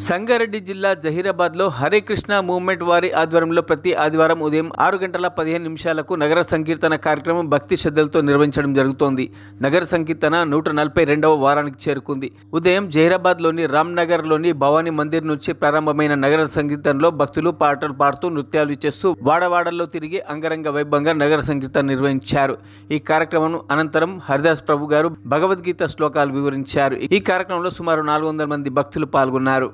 సంగారెడ్డి జిల్లా జహీరాబాద్లో హరే కృష్ణ మూవ్మెంట్ వారి ఆధ్వర్యంలో ప్రతి ఆదివారం ఉదయం 6:15 నగర సంకీర్తన కార్యక్రమం భక్తి శ్రద్ధలతో నిర్వహించడం జరుగుతోంది. నగర సంకీర్తన 142వ వారానికి చేరుకుంది. ఉదయం జహీరాబాద్లోని రామ్నగర్లోని భవానీ మందిర్ నుంచి ప్రారంభమైన నగర సంకీర్తనలో భక్తులు పాటలు పాడుతూ నృత్యాలు చేస్తూ వాడవాడల్లో తిరిగి అంగరంగ వైభవంగా నగర సంకీర్తన నిర్వహించారు. ఈ కార్యక్రమం అనంతరం హరిదాస్ ప్రభు గారు భగవద్గీత శ్లోకాలు వివరించారు. ఈ కార్యక్రమంలో సుమారు 400 మంది భక్తులు పాల్గొన్నారు.